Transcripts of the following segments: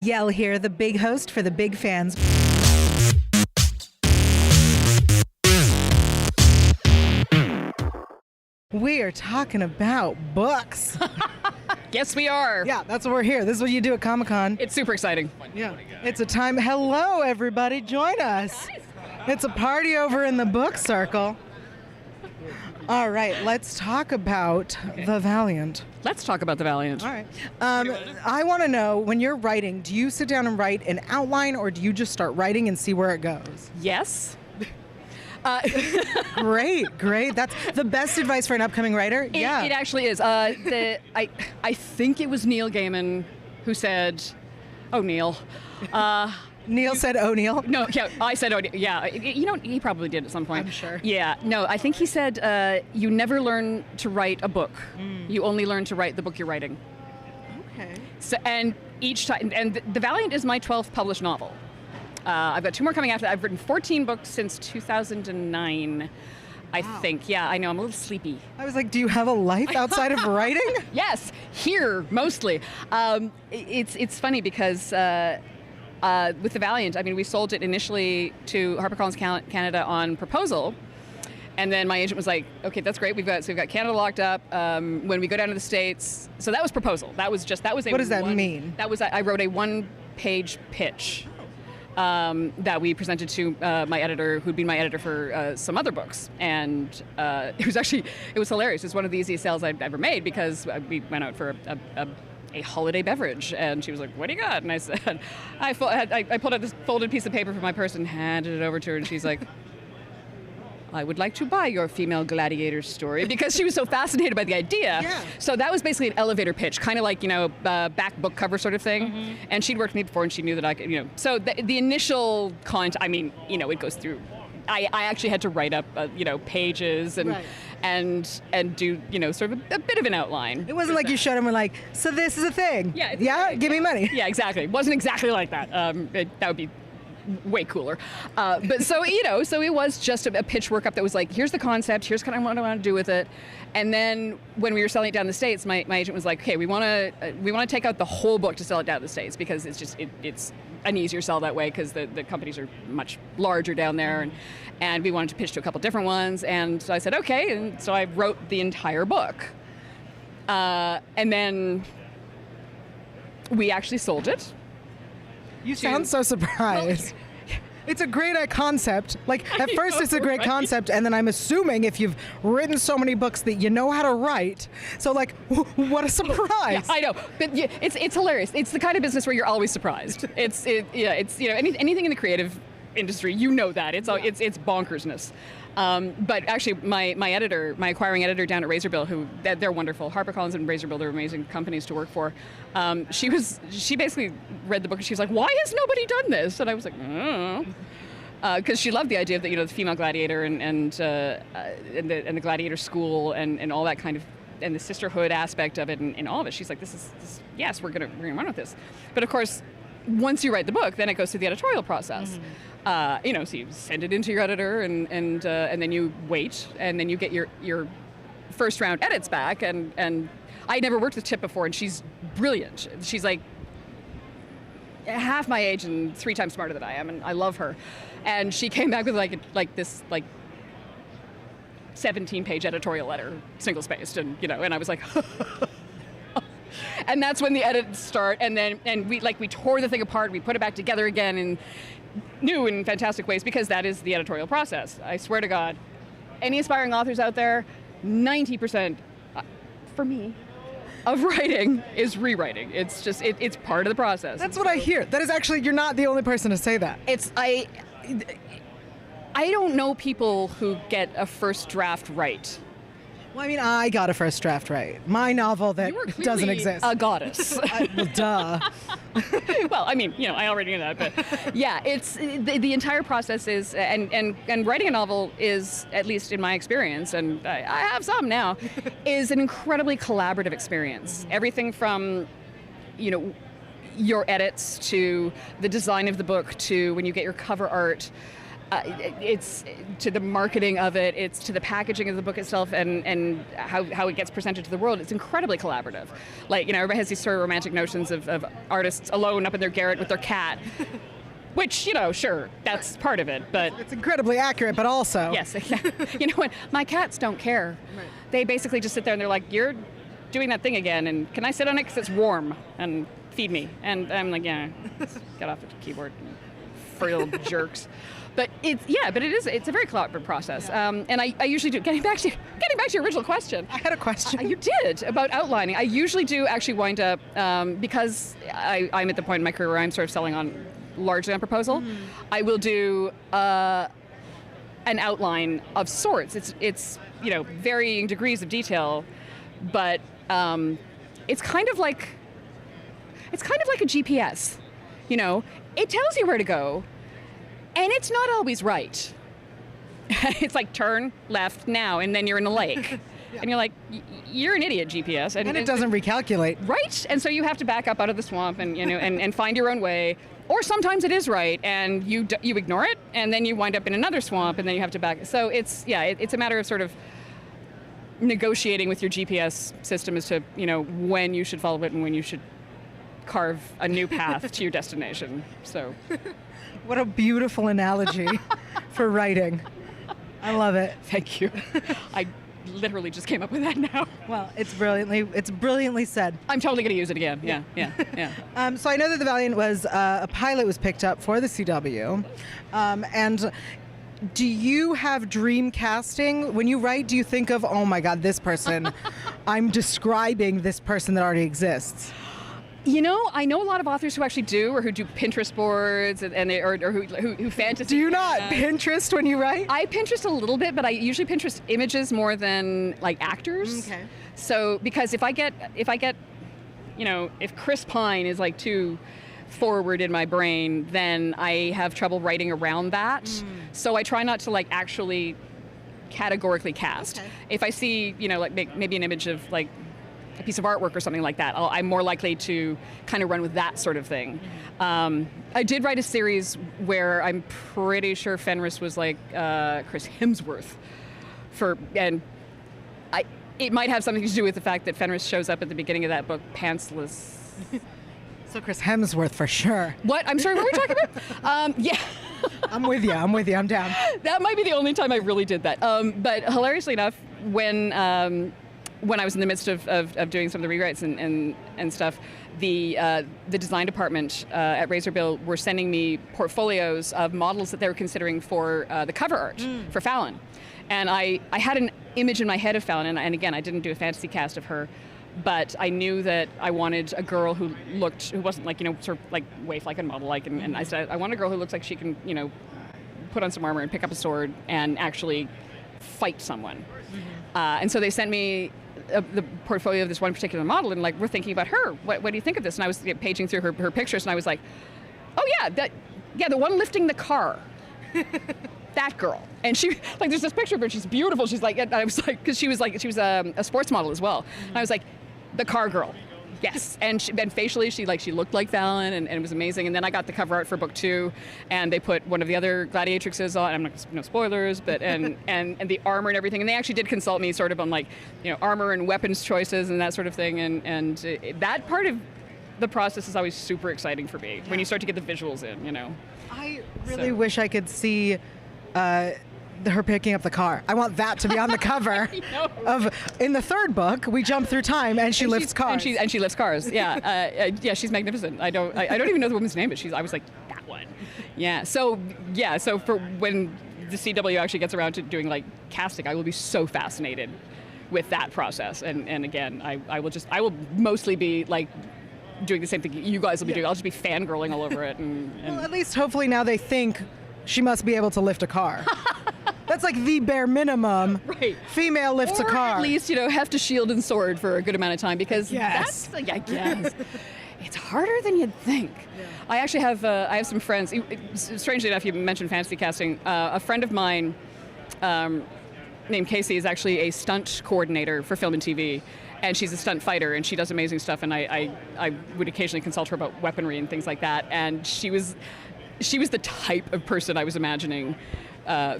Yael here, the big host for the big fans. We are talking about books. Yes, we are. Yeah, that's what we're here. This is what you do at Comic-Con. It's super exciting. Yeah, it's a time. Hello, everybody. Join us. It's a party over in the book circle. All right, let's talk about the Valiant. Let's talk about the Valiant. All right. I want to know, when you're writing, do you sit down and write an outline, or do you just start writing and see where it goes? Yes. Great. That's the best advice for an upcoming writer. It actually is. I think it was Neil Gaiman who said, "Oh, Neil." Neil said O'Neill? No, yeah, I said O'Neill. Yeah, he probably did at some point. I'm sure. Yeah, no, I think he said, you never learn to write a book. You only learn to write the book you're writing. Okay. So, and each time, and The Valiant is my 12th published novel. I've got 2 more coming after that. I've written 14 books since 2009. I think. Yeah, I know, I'm a little sleepy. I was like, do you have a life outside of writing? Yes, here, mostly. It's funny because with The Valiant, I mean, we sold it initially to HarperCollins Canada on proposal, and then my agent was like, "Okay, that's great. We've got Canada locked up. When we go down to the States," so that was proposal. That was a. What does that mean? That was I wrote a 1-page pitch that we presented to my editor, who'd been my editor for some other books, and it was hilarious. It's one of the easiest sales I've ever made because we went out for a holiday beverage, and she was like, "What do you got?" And I said, I pulled out this folded piece of paper from my purse and handed it over to her, and she's like, "I would like to buy your female gladiator story," because she was so fascinated by the idea. Yeah. So that was basically an elevator pitch, kind of like, back book cover sort of thing. Mm-hmm. And she'd worked with me before, and she knew that I could, So the initial content, I mean, it goes through. I actually had to write up, pages and. Right. And do, sort of a bit of an outline. It wasn't like you showed them and were like, so this is a thing. Yeah. Give me money. Yeah, exactly. It wasn't exactly like that. That would be way cooler. But so it was just a pitch workup that was like, here's the concept, here's kind of what I want to do with it. And then when we were selling it down the States, my agent was like, okay, we want to take out the whole book to sell it down to the States, because it's just, it's an easier sell that way, because the companies are much larger down there, and we wanted to pitch to a couple different ones. And so I said, okay, and so I wrote the entire book. And then we actually sold it. You sound so surprised. Well, it's a great concept. Like, at first it's a great concept, and then I'm assuming if you've written so many books that you know how to write. So, like, what a surprise. Yeah, I know. But it's hilarious. It's the kind of business where you're always surprised. It's anything in the creative industry, that. It's bonkersness. But actually, my acquiring editor down at Razorbill, they're wonderful. HarperCollins and Razorbill, they're amazing companies to work for. She basically read the book and she was like, "Why has nobody done this?" And I was like, "I don't know," because she loved the idea of the female gladiator and the gladiator school and all that kind of, and the sisterhood aspect of it and all of it. She's like, yes, we're gonna run with this. But of course, once you write the book, then it goes through the editorial process. Mm-hmm. So you send it into your editor, and then you wait, and then you get your first round edits back. And I never worked with Tip before, and she's brilliant. She's like half my age and 3 times smarter than I am, and I love her. And she came back with this 17-page editorial letter, single-spaced, and I was like. And that's when the edits start, and we tore the thing apart, we put it back together again in new and fantastic ways, because that is the editorial process. I swear to God, any aspiring authors out there, 90%, for me, of writing is rewriting. It's just, it's part of the process. That's what I hear. That is actually, you're not the only person to say that. I don't know people who get a first draft right. Well, I mean, I got a first draft right. My novel that doesn't exist. A goddess. Well, duh. Well, I mean, I already knew that, but yeah, it's the entire process is, and writing a novel is, at least in my experience, and I have some now, is an incredibly collaborative experience. Everything from, your edits to the design of the book to when you get your cover art. it's to the marketing of it, it's to the packaging of the book itself, and how it gets presented to the world. It's incredibly collaborative. Like, everybody has these sort of romantic notions of artists alone up in their garret with their cat, which, sure, that's part of it, but... It's incredibly accurate, but also... Yes, you know what? My cats don't care. Right. They basically just sit there and they're like, you're doing that thing again, and can I sit on it because it's warm, and feed me? And I'm like, yeah, get off the keyboard, frail jerks. But it's a very collaborative process. Yeah. And I usually do, getting back to your original question. I had a question. You did, about outlining. I usually do actually wind up, because I'm at the point in my career where I'm sort of selling on largely on proposal, I will do an outline of sorts. It's varying degrees of detail, but it's kind of like a GPS. It tells you where to go. And it's not always right. It's like turn left now, and then you're in a lake. Yeah. And you're like, you're an idiot, GPS. And it doesn't recalculate. Right? And so you have to back up out of the swamp and and find your own way. Or sometimes it is right, and you ignore it, and then you wind up in another swamp, and then you have to back. So it's a matter of sort of negotiating with your GPS system as to when you should follow it and when you should carve a new path to your destination. So. What a beautiful analogy for writing. I love it. Thank you. I literally just came up with that now. Well, it's brilliantly said. I'm totally going to use it again. Yeah. So I know that the Valiant was a pilot was picked up for the CW, and do you have dream casting when you write? Do you think of, oh my God, this person? I'm describing this person that already exists. I know a lot of authors who actually do, or who do Pinterest boards, and who fantasy. Do you not Pinterest when you write? I Pinterest a little bit, but I usually Pinterest images more than like actors. Okay. So because if Chris Pine is like too forward in my brain, then I have trouble writing around that. So I try not to like actually categorically cast. Okay. If I see like maybe an image of like a piece of artwork or something like that, I'm more likely to kind of run with that sort of thing. I did write a series where I'm pretty sure Fenris was like Chris Hemsworth, it might have something to do with the fact that Fenris shows up at the beginning of that book pantsless. So Chris Hemsworth for sure. What? I'm sorry, what were we talking about? Yeah. I'm with you, I'm down. That might be the only time I really did that. But hilariously enough, when I was in the midst of doing some of the rewrites and stuff, the design department at Razorbill were sending me portfolios of models that they were considering for the cover art for Fallon. And I had an image in my head of Fallon, and again, I didn't do a fantasy cast of her, but I knew that I wanted a girl who wasn't like, sort of like waif like and model like, and I said, I want a girl who looks like she can, put on some armor and pick up a sword and actually fight someone. And so they sent me the portfolio of this one particular model, and like, we're thinking about her. What do you think of this? And I was paging through her pictures, and I was like, oh yeah, the one lifting the car. That girl. And she, like, there's this picture of her, she's beautiful. She's like, and I was like, because she was a sports model as well. And I was like, the car girl. Yes. And facially, she looked like Fallon, and it was amazing. And then I got the cover art for book 2, and they put one of the other gladiatrixes on. I'm not, no spoilers, but and the armor and everything. And they actually did consult me sort of on like, armor and weapons choices and that sort of thing. And that part of the process is always super exciting for me when you start to get the visuals in. I really wish I could see her picking up the car. I want that to be on the cover of. In the third book, we jump through time and she lifts cars. And she lifts cars. Yeah, she's magnificent. I don't even know the woman's name, but I was like, that one. Yeah. So for when the CW actually gets around to doing like casting, I will be so fascinated with that process. And again, I will mostly be like doing the same thing you guys will be doing. I'll just be fangirling all over it. Well, at least hopefully now they think she must be able to lift a car. That's like the bare minimum. Right. Female lifts a car. Or at least, heft a shield and sword for a good amount of time, because yes. That's, I guess, it's harder than you'd think. Yeah. I actually have some friends. Strangely enough, you mentioned fantasy casting. A friend of mine named Casey is actually a stunt coordinator for film and TV. And she's a stunt fighter, and she does amazing stuff. And I would occasionally consult her about weaponry and things like that. And she was she was the type of person I was imagining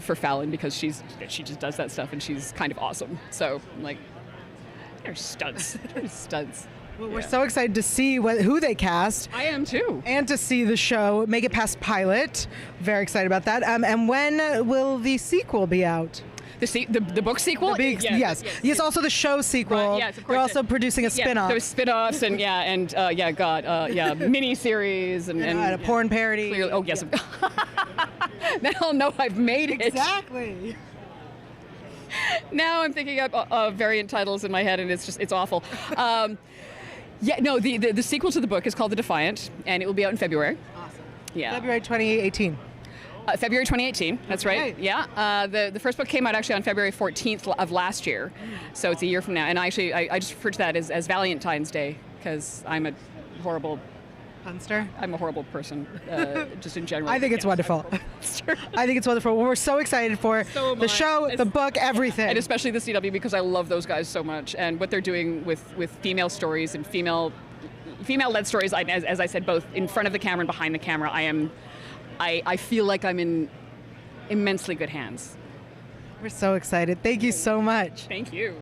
for Fallon, because she just does that stuff and she's kind of awesome. So I'm like, they're studs. They're studs. Well, we're so excited to see who they cast. I am too. And to see the show make it past pilot. Very excited about that. And when will the sequel be out? The book sequel? Yes. Also the show sequel. Yes, of course. They're also producing a spin-off. There's spin-offs and mini-series and a porn parody. Clearly, oh yes. Yeah. Now I'll know I've made it. Exactly. Now I'm thinking of variant titles in my head, and it's awful. The sequel to the book is called The Defiant, and it will be out in February. Awesome. Yeah. February 2018. February 2018, that's right. Okay. Yeah. The first book came out actually on February 14th of last year, so it's a year from now. And actually, I just refer to that as Valentine's Day, because I'm a horrible Punster? I'm a horrible person, just in general. I think it's wonderful. I think it's wonderful. Well, we're so excited for the show, the book, everything. And especially the CW, because I love those guys so much, and what they're doing with female stories and female-led stories. As I said, both in front of the camera and behind the camera. I feel like I'm in immensely good hands. We're so excited. Thank you so much. Thank you.